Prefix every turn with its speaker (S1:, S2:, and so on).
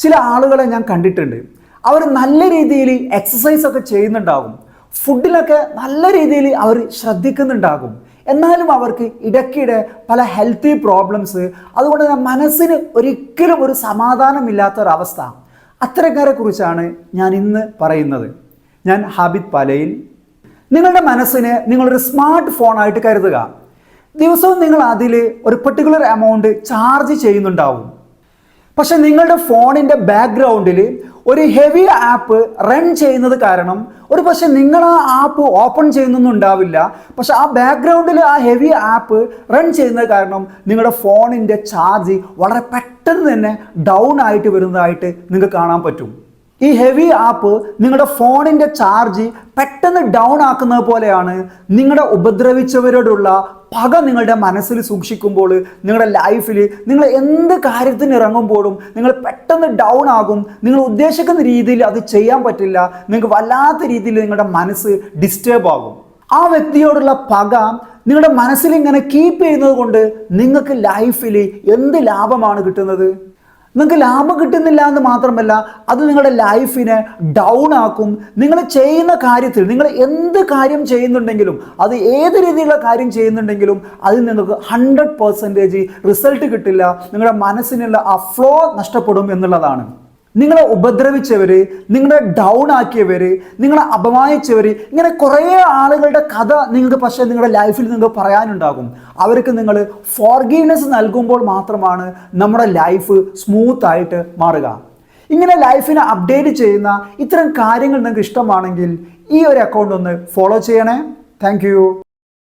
S1: ചില ആളുകളെ ഞാൻ കണ്ടിട്ടുണ്ട്. അവർ നല്ല രീതിയിൽ എക്സസൈസ് ഒക്കെ ചെയ്യുന്നുണ്ടാകും, ഫുഡിലൊക്കെ നല്ല രീതിയിൽ അവർ ശ്രദ്ധിക്കുന്നുണ്ടാകും. എന്നാലും അവർക്ക് ഇടയ്ക്കിടെ പല ഹെൽത്തി പ്രോബ്ലംസ്, അതുകൊണ്ട് തന്നെ മനസ്സിന് ഒരിക്കലും ഒരു സമാധാനമില്ലാത്തൊരവസ്ഥ. അത്തരക്കാരെ കുറിച്ചാണ് ഞാൻ ഇന്ന് പറയുന്നത്. ഞാൻ ഹാബിത് പാലയിൽ. നിങ്ങളുടെ മനസ്സിനെ നിങ്ങളൊരു സ്മാർട്ട് ഫോണായിട്ട് കരുതുക. ദിവസവും നിങ്ങൾ അതിൽ ഒരു പെർട്ടിക്കുലർ എമൗണ്ട് ചാർജ് ചെയ്യുന്നുണ്ടാവും. പക്ഷെ നിങ്ങളുടെ ഫോണിൻ്റെ ബാക്ക്ഗ്രൗണ്ടിൽ ഒരു ഹെവി ആപ്പ് റൺ ചെയ്യുന്നത് കാരണം ഒരു പക്ഷെ നിങ്ങൾ ആ ആപ്പ് ഓപ്പൺ ചെയ്യുന്നൊന്നും ഉണ്ടാവില്ല. പക്ഷെ ആ ബാക്ക്ഗ്രൗണ്ടിൽ ആ ഹെവി ആപ്പ് റൺ ചെയ്യുന്നത് കാരണം നിങ്ങളുടെ ഫോണിൻ്റെ ചാർജ് വളരെ പെട്ടെന്ന് തന്നെ ഡൗൺ ആയിട്ട് വരുന്നതായിട്ട് നിങ്ങൾക്ക് കാണാൻ പറ്റും. ഈ ഹെവി ആപ്പ് നിങ്ങളുടെ ഫോണിൻ്റെ ചാർജ് പെട്ടെന്ന് ഡൗൺ ആക്കുന്നത് പോലെയാണ് നിങ്ങളുടെ ഉപദ്രവിച്ചവരോടുള്ള പക നിങ്ങളുടെ മനസ്സിൽ സൂക്ഷിക്കുമ്പോൾ നിങ്ങളുടെ ലൈഫിൽ നിങ്ങൾ എന്ത് കാര്യത്തിന് ഇറങ്ങുമ്പോഴും നിങ്ങൾ പെട്ടെന്ന് ഡൗൺ ആകും. നിങ്ങൾ ഉദ്ദേശിക്കുന്ന രീതിയിൽ അത് ചെയ്യാൻ പറ്റില്ല. നിങ്ങൾക്ക് വല്ലാത്ത രീതിയിൽ നിങ്ങളുടെ മനസ്സ് ഡിസ്റ്റർബ് ആകും. ആ വ്യക്തിയോടുള്ള പക നിങ്ങളുടെ മനസ്സിൽ ഇങ്ങനെ കീപ്പ് ചെയ്യുന്നത് കൊണ്ട് നിങ്ങൾക്ക് ലൈഫിൽ എന്ത് ലാഭമാണ് കിട്ടുന്നത്? നിങ്ങൾക്ക് ലാഭം കിട്ടുന്നില്ല എന്ന് മാത്രമല്ല, അത് നിങ്ങളുടെ ലൈഫിനെ ഡൗൺ ആക്കും. നിങ്ങൾ ചെയ്യുന്ന കാര്യത്തിൽ, നിങ്ങൾ എന്ത് കാര്യം ചെയ്യുന്നുണ്ടെങ്കിലും, അത് ഏത് രീതിയിലുള്ള കാര്യം ചെയ്യുന്നുണ്ടെങ്കിലും അതിൽ നിങ്ങൾക്ക് 100% റിസൾട്ട് കിട്ടില്ല. നിങ്ങളുടെ മനസ്സിനുള്ള ആ ഫ്ലോ നഷ്ടപ്പെടും എന്നുള്ളതാണ്. നിങ്ങളെ ഉപദ്രവിച്ചവർ, നിങ്ങളെ ഡൗൺ ആക്കിയവർ, നിങ്ങളെ അപമാനിച്ചവർ, ഇങ്ങനെ കുറേ ആളുകളുടെ കഥ നിങ്ങൾക്ക് പക്ഷേ നിങ്ങളുടെ ലൈഫിൽ നിങ്ങൾക്ക് പറയാനുണ്ടാകും. അവർക്ക് നിങ്ങൾ ഫോർഗീവ്നെസ് നൽകുമ്പോൾ മാത്രമാണ് നമ്മുടെ ലൈഫ് സ്മൂത്ത് ആയിട്ട് മാറുക. ഇങ്ങനെ ലൈഫിനെ അപ്ഡേറ്റ് ചെയ്യുന്ന ഇത്തരം കാര്യങ്ങൾ നിങ്ങൾക്ക് ഇഷ്ടമാണെങ്കിൽ ഈ ഒരു അക്കൗണ്ട് ഒന്ന് ഫോളോ ചെയ്യണേ. താങ്ക്